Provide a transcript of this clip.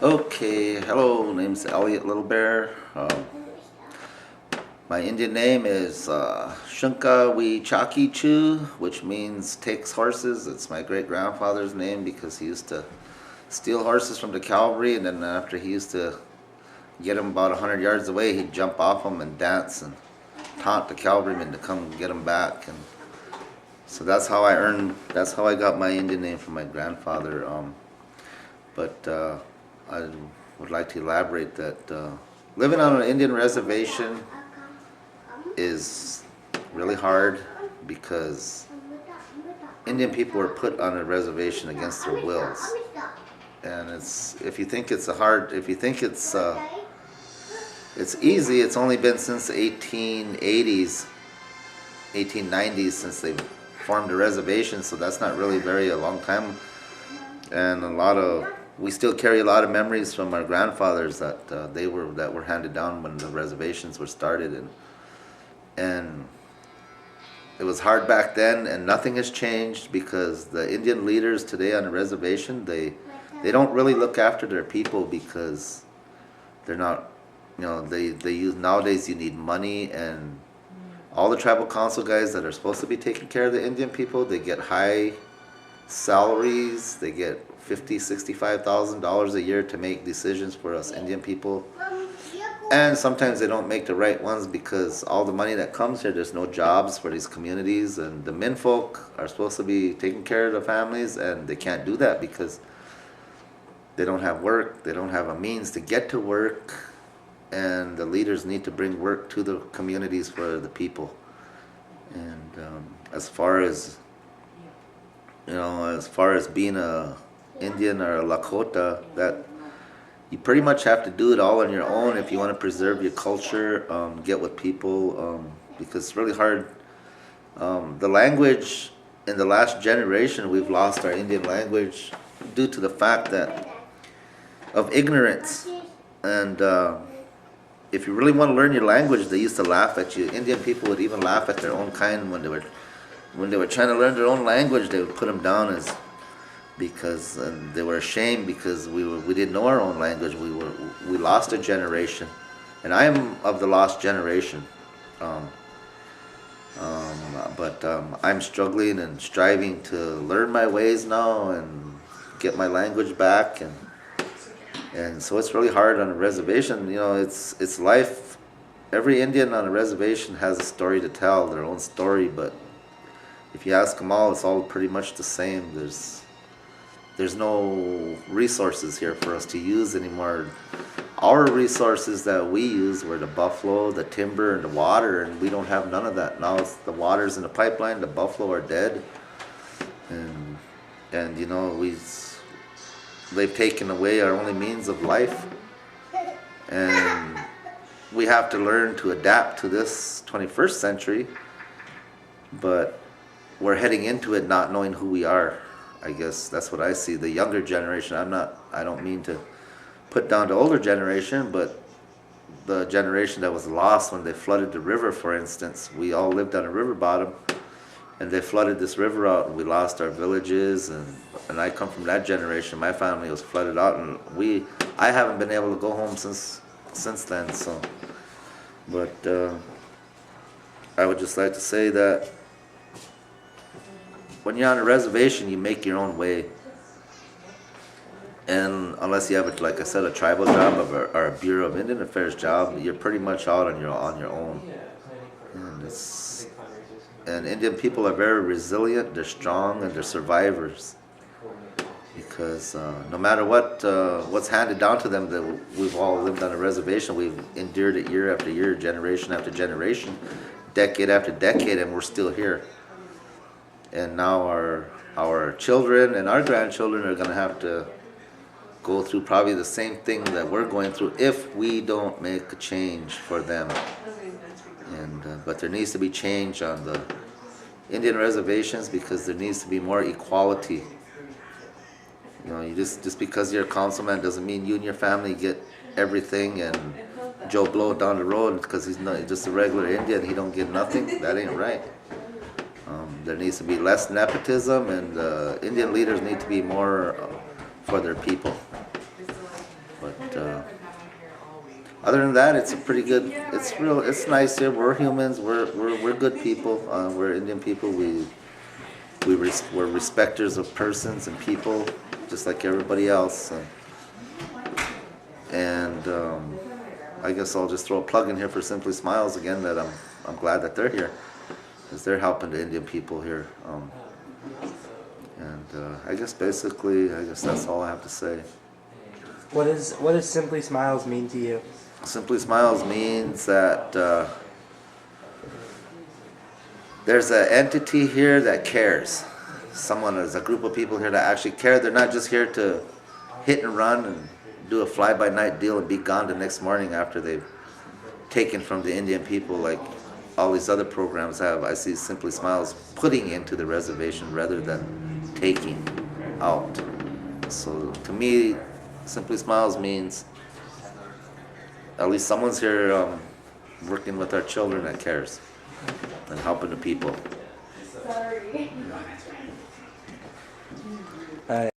Okay, hello, name's Elliot Little Bear. My Indian name is Shunka Chaki Chu, which means takes horses. It's my great grandfather's name because he used to steal horses from the cavalry, and then after he used to get them about 100 yards away, he'd jump off them and dance and taunt the cavalrymen to come get him back. And so that's how I got my Indian name from my grandfather. But I would like to elaborate that living on an Indian reservation is really hard because Indian people were put on a reservation against their wills. And if you think it's easy, it's only been since the 1880s, 1890s since they formed a reservation, so that's not really a long time. And we still carry a lot of memories from our grandfathers that were handed down when the reservations were started, and it was hard back then, and nothing has changed because the Indian leaders today on the reservation, they don't really look after their people because they're not, they use, nowadays you need money, and all the tribal council guys that are supposed to be taking care of the Indian people, they get high salaries, they get $50,000-$65,000 a year to make decisions for us Indian people. And sometimes they don't make the right ones because all the money that comes here, there's no jobs for these communities, and the men folk are supposed to be taking care of the families, and they can't do that because they don't have work, they don't have a means to get to work, and the leaders need to bring work to the communities for the people. And as far as being a Indian or a Lakota, that you pretty much have to do it all on your own if you want to preserve your culture, get with people, because it's really hard. The language, in the last generation, we've lost our Indian language due to the fact of ignorance. And if you really want to learn your language, they used to laugh at you. Indian people would even laugh at their own kind when they were trying to learn their own language. They would put them down because they were ashamed because we didn't know our own language. We lost a generation, and I am of the lost generation. But I'm struggling and striving to learn my ways now and get my language back, and so it's really hard on a reservation. It's life. Every Indian on a reservation has a story to tell, their own story, but if you ask them all, it's all pretty much the same. There's no resources here for us to use anymore. Our resources that we use were the buffalo, the timber, and the water, and we don't have none of that. Now it's the water's in the pipeline, the buffalo are dead, and they've taken away our only means of life, and we have to learn to adapt to this 21st century, but we're heading into it not knowing who we are. I guess that's what I see. The younger generation, I don't mean to put down the older generation, but the generation that was lost when they flooded the river, for instance. We all lived on a river bottom, and they flooded this river out, and we lost our villages, and I come from that generation. My family was flooded out, and I haven't been able to go home since then. So, but I would just like to say that when you're on a reservation, you make your own way. And unless you have, like I said, a tribal job or a Bureau of Indian Affairs job, you're pretty much out on your own. And Indian people are very resilient, they're strong, and they're survivors. Because no matter what's handed down to them, that we've all lived on a reservation, we've endured it year after year, generation after generation, decade after decade, and we're still here. And now our children and our grandchildren are going to have to go through probably the same thing that we're going through if we don't make a change for them. But there needs to be change on the Indian reservations because there needs to be more equality. You just because you're a councilman doesn't mean you and your family get everything, and Joe Blow down the road because he's not just a regular Indian, he don't get nothing. That ain't right. There needs to be less nepotism, and Indian leaders need to be more for their people. other than that, it's a pretty good. It's nice here. We're humans. We're good people. We're Indian people. We're respecters of persons and people, just like everybody else. And I guess I'll just throw a plug in here for Simply Smiles again. That I'm glad that they're here, because they're helping the Indian people here. I guess basically, that's all I have to say. What does Simply Smiles mean to you? Simply Smiles means that there's an entity here that cares. There's a group of people here that actually care. They're not just here to hit and run and do a fly-by-night deal and be gone the next morning after they've taken from the Indian people like all these other programs have. I see Simply Smiles putting into the reservation rather than taking out. So to me, Simply Smiles means at least someone's here working with our children that cares and helping the people. Sorry.